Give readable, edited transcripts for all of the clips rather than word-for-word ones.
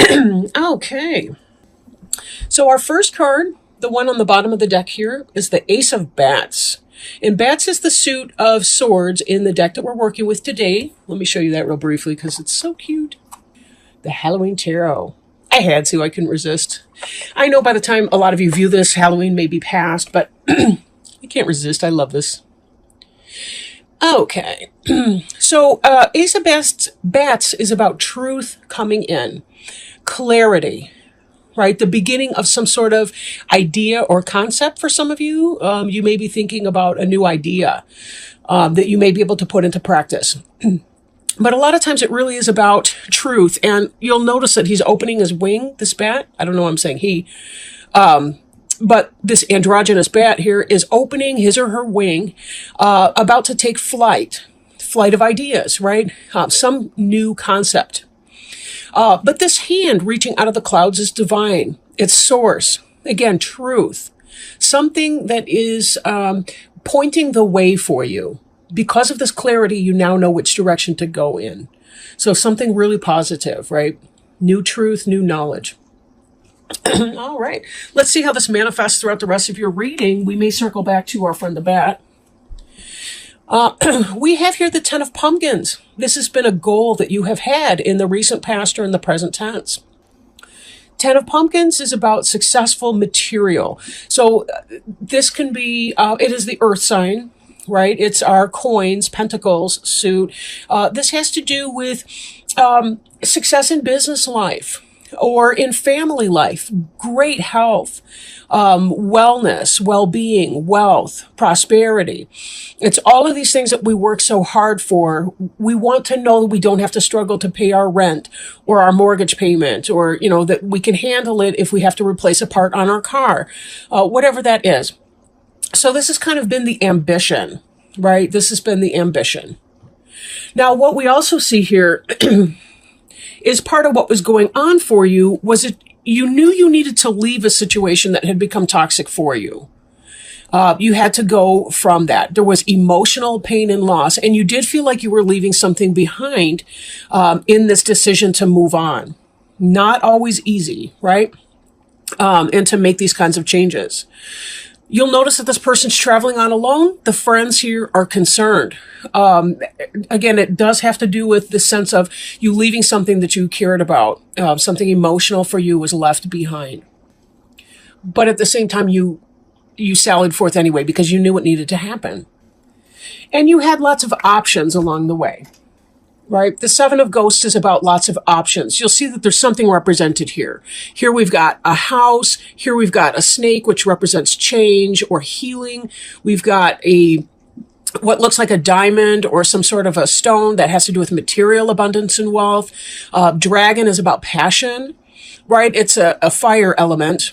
Okay. So our first card, the one on the bottom of the deck here, is the Ace of Bats. And Bats is the suit of swords in the deck that we're working with today. Let me show you that real briefly because it's so cute. The Halloween Tarot. I had to. I couldn't resist. I know by the time a lot of you view this, Halloween may be past, but I can't resist. I love this. Okay. So Ace of Bats is about truth coming in. Clarity, right? The beginning of some sort of idea or concept for some of you. You may be thinking about a new idea that you may be able to put into practice. But a lot of times it really is about truth. And you'll notice that he's opening his wing, this bat. I don't know why I'm saying he. But this androgynous bat here is opening his or her wing, about to take flight of ideas, right? Some new concept. But this hand reaching out of the clouds is divine. It's source. Again, truth. Something that is pointing the way for you. Because of this clarity, you now know which direction to go in. So something really positive, right? New truth, new knowledge. All right. Let's see how this manifests throughout the rest of your reading. We may circle back to our friend the bat. We have here the Ten of Pumpkins. This has been a goal that you have had in the recent past or in the present tense. Ten of Pumpkins is about successful material. So this can be, it is the earth sign, right? It's our coins, pentacles suit. This has to do with success in business life or in family life, great health, wellness, well-being, wealth, prosperity. It's all of these things that we work so hard for. We want to know that we don't have to struggle to pay our rent or our mortgage payment, or, you know, that we can handle it if we have to replace a part on our car, whatever that is. So this has kind of been the ambition, right? This has been the ambition. Now, what we also see here is part of what was going on for you was it you knew you needed to leave a situation that had become toxic for you. You had to go from that. There was emotional pain and loss, and you did feel like you were leaving something behind in this decision to move on. Not always easy, right? And to make these kinds of changes. You'll notice that this person's traveling on alone. The friends here are concerned. Again, it does have to do with the sense of you leaving something that you cared about. Something emotional for you was left behind. But at the same time, you sallied forth anyway because you knew what needed to happen. And you had lots of options along the way. Right? The Seven of Ghosts is about lots of options. You'll see that there's something represented here. Here we've got a house. Here we've got a snake, which represents change or healing. We've got what looks like a diamond or some sort of a stone that has to do with material abundance and wealth. Dragon is about passion, right? It's a fire element.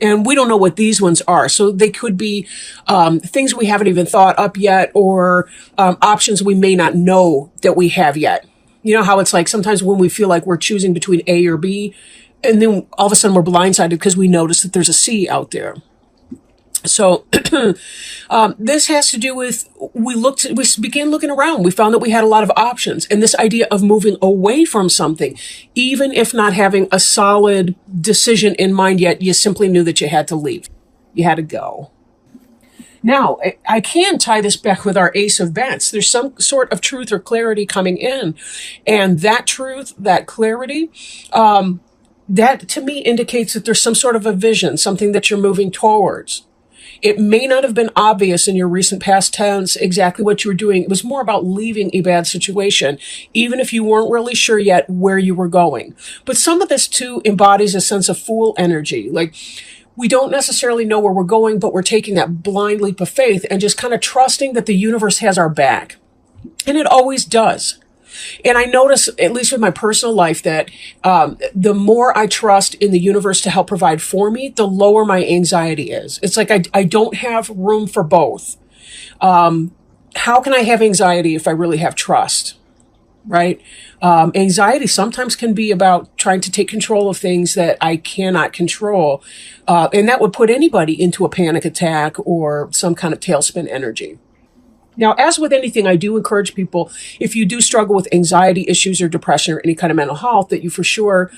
And we don't know what these ones are. So they could be things we haven't even thought up yet, or options we may not know that we have yet. You know how it's like sometimes when we feel like we're choosing between A or B, and then all of a sudden we're blindsided because we notice that there's a C out there. So this has to do with, we began looking around. We found that we had a lot of options. And this idea of moving away from something, even if not having a solid decision in mind yet, you simply knew that you had to leave. You had to go. Now, I can tie this back with our Ace of Bats. There's some sort of truth or clarity coming in. And that truth, that clarity, that to me indicates that there's some sort of a vision, something that you're moving towards. It may not have been obvious in your recent past tense exactly what you were doing. It was more about leaving a bad situation, even if you weren't really sure yet where you were going. But some of this too embodies a sense of fool energy. Like, we don't necessarily know where we're going, but we're taking that blind leap of faith and just kind of trusting that the universe has our back. And it always does. And I notice, at least with my personal life, that the more I trust in the universe to help provide for me, the lower my anxiety is. It's like I don't have room for both. How can I have anxiety if I really have trust? Right? Anxiety sometimes can be about trying to take control of things that I cannot control. And that would put anybody into a panic attack or some kind of tailspin energy. Now, as with anything, I do encourage people, if you do struggle with anxiety issues or depression or any kind of mental health, that you for sure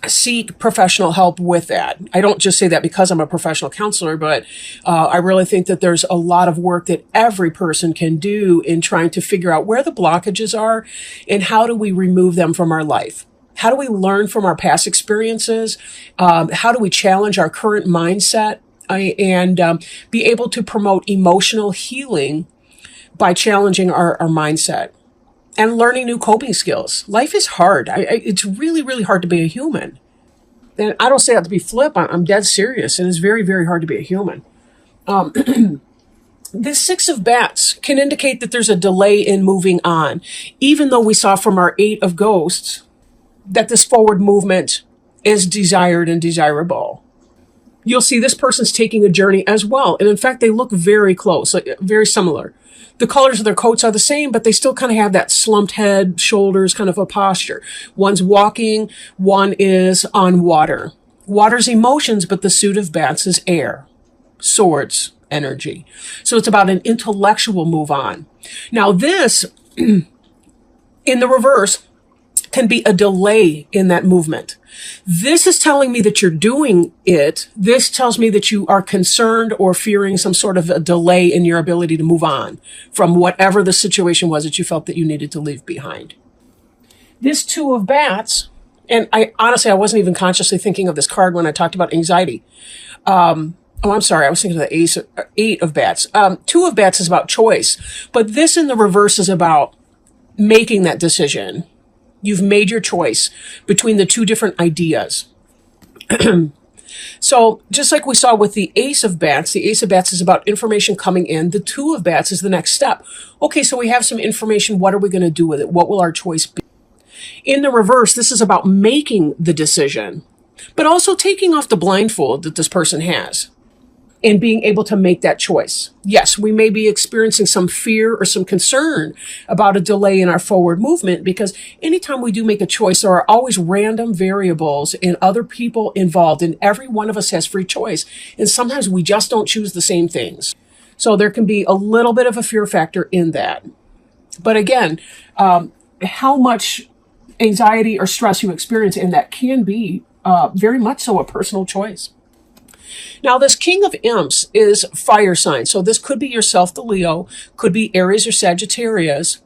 seek professional help with that. I don't just say that because I'm a professional counselor, but I really think that there's a lot of work that every person can do in trying to figure out where the blockages are and how do we remove them from our life. How do we learn from our past experiences? How do we challenge our current mindset and be able to promote emotional healing by challenging our mindset and learning new coping skills? Life is hard. It's really, really hard to be a human. And I don't say that to be flip. I'm dead serious. It is very, very hard to be a human. This Six of Bats can indicate that there's a delay in moving on, even though we saw from our Eight of Ghosts that this forward movement is desired and desirable. You'll see this person's taking a journey as well. And in fact, they look very close, like very similar. The colors of their coats are the same, but they still kind of have that slumped head, shoulders, kind of a posture. One's walking, one is on water. Water's emotions, but the suit of bats is air, swords, energy. So it's about an intellectual move on. Now this, in the reverse, can be a delay in that movement. This is telling me that you're doing it. This tells me that you are concerned or fearing some sort of a delay in your ability to move on from whatever the situation was that you felt that you needed to leave behind. This Two of Bats, and I honestly wasn't even consciously thinking of this card when I talked about anxiety. I'm sorry. I was thinking of the Eight of Bats. Two of Bats is about choice, but this in the reverse is about making that decision. You've made your choice between the two different ideas. So just like we saw with the Ace of Bats is about information coming in. The Two of Bats is the next step. Okay, so we have some information. What are we going to do with it? What will our choice be? In the reverse, this is about making the decision, but also taking off the blindfold that this person has and being able to make that choice. Yes, we may be experiencing some fear or some concern about a delay in our forward movement because anytime we do make a choice, there are always random variables and other people involved, and every one of us has free choice. And sometimes we just don't choose the same things. So there can be a little bit of a fear factor in that. But again, how much anxiety or stress you experience in that can be very much so a personal choice. Now, this King of Imps is fire sign. So this could be yourself, the Leo, could be Aries or Sagittarius.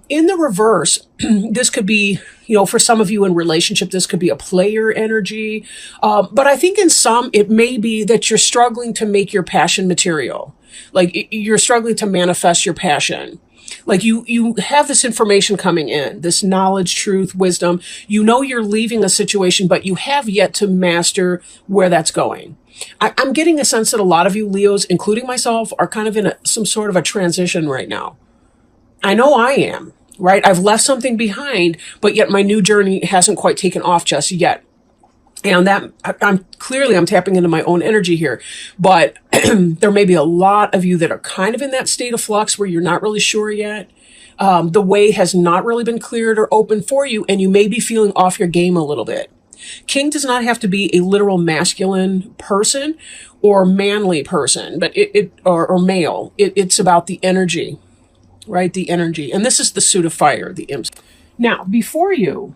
In the reverse, this could be, for some of you in relationship, this could be a player energy. But I think in some, it may be that you're struggling to make your passion material. Like you're struggling to manifest your passion. Like you have this information coming in, this knowledge, truth, wisdom. You know you're leaving a situation, but you have yet to master where that's going. I'm getting a sense that a lot of you Leos, including myself, are kind of in some sort of a transition right now. I know I am, right? I've left something behind, but yet my new journey hasn't quite taken off just yet. And that I'm tapping into my own energy here, but there may be a lot of you that are kind of in that state of flux where you're not really sure yet. The way has not really been cleared or open for you, and you may be feeling off your game a little bit. King does not have to be a literal masculine person or manly person, but or male. It's about the energy, right? The energy. And this is the suit of fire, the imps. Now, before you,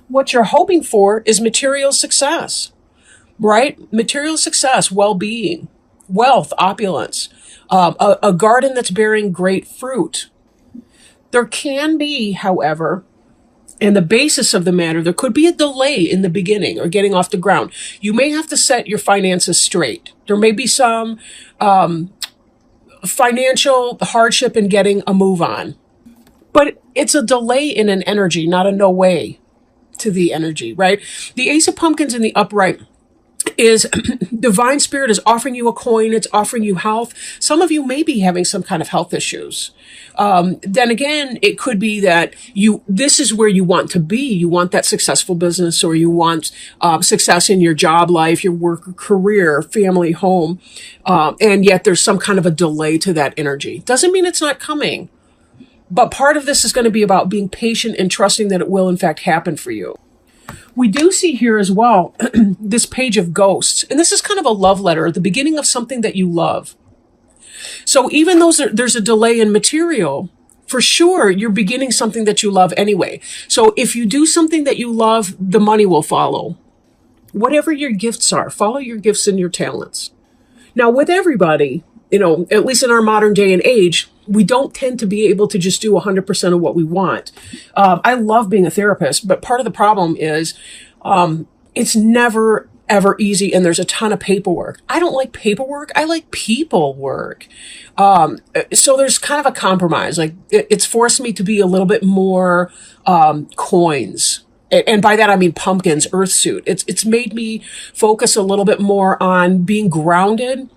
what you're hoping for is material success, right? Material success, well-being, wealth, opulence, a garden that's bearing great fruit. There can be, however, and the basis of the matter, there could be a delay in the beginning or getting off the ground. You may have to set your finances straight. There may be some financial hardship in getting a move on. But it's a delay in an energy, not a no way to the energy, right? The Ace of Pumpkins in the upright is divine spirit is offering you a coin. It's offering you health. Some of you may be having some kind of health issues. Then again, it could be that this is where you want to be. You want that successful business, or you want success in your job life, your work, career, family, home. And yet there's some kind of a delay to that energy. Doesn't mean it's not coming. But part of this is going to be about being patient and trusting that it will in fact happen for you. We do see here as well, this Page of Ghosts. And this is kind of a love letter at the beginning of something that you love. So even though there's a delay in material, for sure, you're beginning something that you love anyway. So if you do something that you love, the money will follow. Whatever your gifts are, follow your gifts and your talents. Now, with everybody, at least in our modern day and age, we don't tend to be able to just do 100% of what we want. I love being a therapist, but part of the problem is it's never, ever easy, and there's a ton of paperwork. I don't like paperwork. I like people work. So there's kind of a compromise. Like it's forced me to be a little bit more coins. And by that, I mean pumpkins, earth suit. It's made me focus a little bit more on being grounded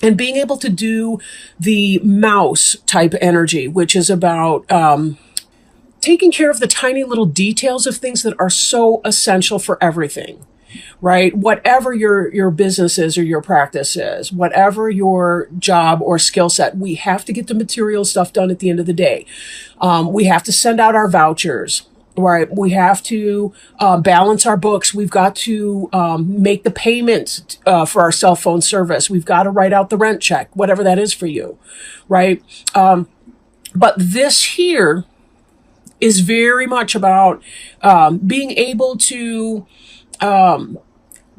and being able to do the mouse type energy, which is about taking care of the tiny little details of things that are so essential for everything, right? Whatever your business is or your practice is, whatever your job or skill set, we have to get the material stuff done at the end of the day. We have to send out our vouchers. Right. We have to balance our books. We've got to make the payment for our cell phone service. We've got to write out the rent check, whatever that is for you. Right. But this here is very much about being able to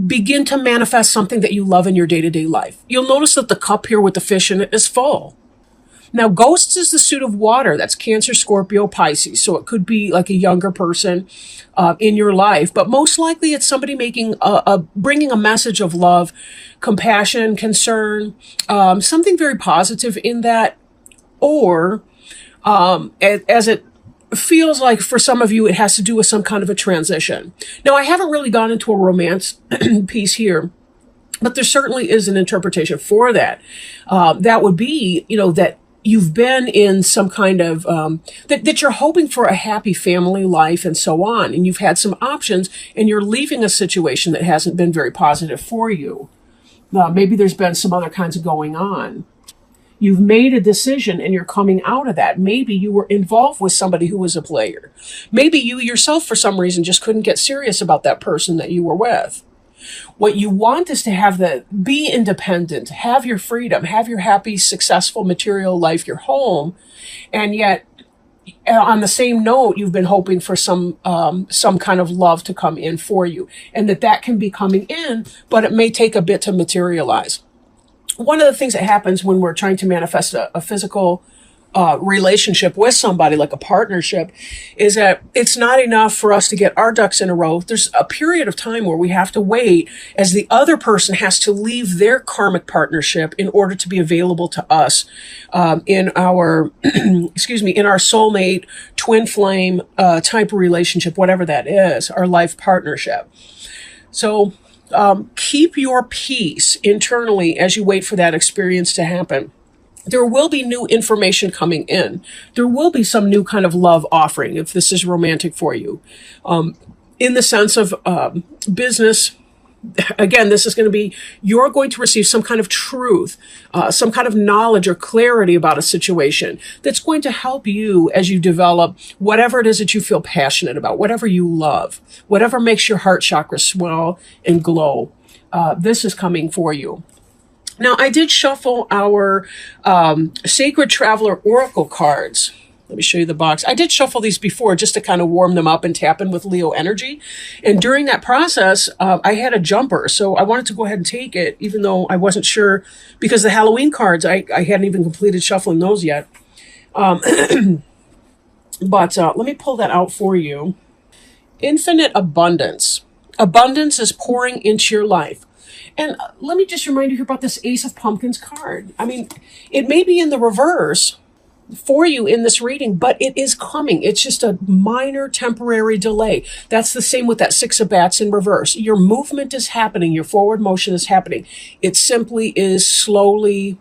begin to manifest something that you love in your day-to-day life. You'll notice that the cup here with the fish in it is full. Now, ghosts is the suit of water. That's Cancer, Scorpio, Pisces. So it could be like a younger person in your life, but most likely it's somebody making bringing a message of love, compassion, concern, something very positive in that, or as it feels like for some of you, it has to do with some kind of a transition. Now, I haven't really gone into a romance piece here, but there certainly is an interpretation for that. That would be, that you've been in some kind of, that you're hoping for a happy family life and so on. And you've had some options and you're leaving a situation that hasn't been very positive for you. Maybe there's been some other kinds of going on. You've made a decision and you're coming out of that. Maybe you were involved with somebody who was a player. Maybe you yourself, for some reason, just couldn't get serious about that person that you were with. What you want is to be independent, have your freedom, have your happy, successful material life, your home. And yet, on the same note, you've been hoping for some kind of love to come in for you, and that can be coming in, but it may take a bit to materialize. One of the things that happens when we're trying to manifest a physical relationship with somebody, like a partnership, is that it's not enough for us to get our ducks in a row. There's a period of time where we have to wait as the other person has to leave their karmic partnership in order to be available to us in our, in our soulmate, twin flame type of relationship, whatever that is, our life partnership. So keep your peace internally as you wait for that experience to happen. There will be new information coming in. There will be some new kind of love offering if this is romantic for you. In the sense of business, again, this is going to be, you're going to receive some kind of truth, some kind of knowledge or clarity about a situation that's going to help you as you develop whatever it is that you feel passionate about, whatever you love, whatever makes your heart chakra swell and glow. This is coming for you. Now, I did shuffle our Sacred Traveler Oracle cards. Let me show you the box. I did shuffle these before just to kind of warm them up and tap in with Leo energy. And during that process, I had a jumper. So I wanted to go ahead and take it, even though I wasn't sure, because the Halloween cards, I hadn't even completed shuffling those yet. But let me pull that out for you. Infinite abundance. Abundance is pouring into your life. And let me just remind you here about this Ace of Pumpkins card. I mean, it may be in the reverse for you in this reading, but it is coming. It's just a minor temporary delay. That's the same with that Six of Bats in reverse. Your movement is happening. Your forward motion is happening. It simply is slowly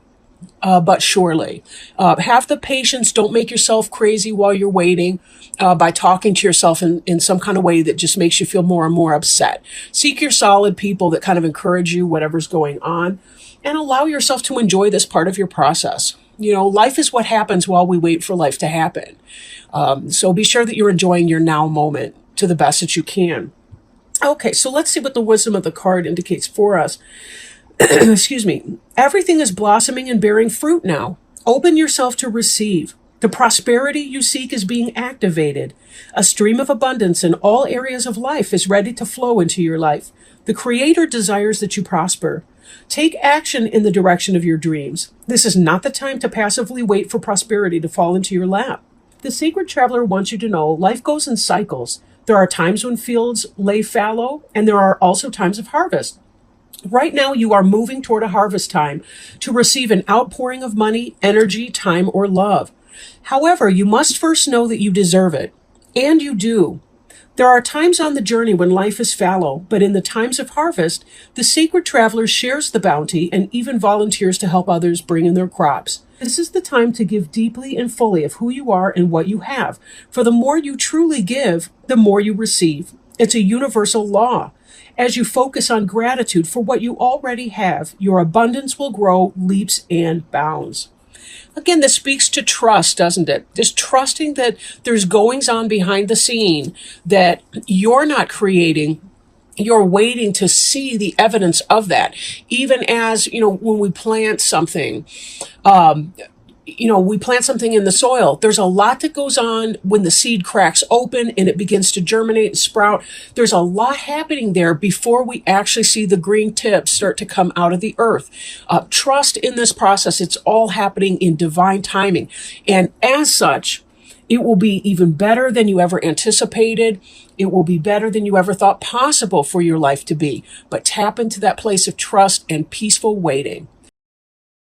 but surely. Have the patience. Don't make yourself crazy while you're waiting by talking to yourself in some kind of way that just makes you feel more and more upset. Seek your solid people that kind of encourage you, whatever's going on, and allow yourself to enjoy this part of your process. Life is what happens while we wait for life to happen. So be sure that you're enjoying your now moment to the best that you can. Okay, so let's see what the wisdom of the card indicates for us. excuse me, everything is blossoming and bearing fruit now. Open yourself to receive. The prosperity you seek is being activated. A stream of abundance in all areas of life is ready to flow into your life. The Creator desires that you prosper. Take action in the direction of your dreams. This is not the time to passively wait for prosperity to fall into your lap. The Sacred Traveler wants you to know life goes in cycles. There are times when fields lay fallow, and there are also times of harvest. Right now, you are moving toward a harvest time to receive an outpouring of money, energy, time, or love. However, you must first know that you deserve it. And you do. There are times on the journey when life is fallow, but in the times of harvest, the Sacred Traveler shares the bounty and even volunteers to help others bring in their crops. This is the time to give deeply and fully of who you are and what you have. For the more you truly give, the more you receive. It's a universal law. As you focus on gratitude for what you already have, your abundance will grow leaps and bounds. Again, this speaks to trust, doesn't it? Just trusting that there's goings on behind the scene that you're not creating. You're waiting to see the evidence of that. Even as, when we plant something, we plant something in the soil. There's a lot that goes on when the seed cracks open and it begins to germinate and sprout. There's a lot happening there before we actually see the green tips start to come out of the earth. Trust in this process. It's all happening in divine timing. And as such, it will be even better than you ever anticipated. It will be better than you ever thought possible for your life to be. But tap into that place of trust and peaceful waiting.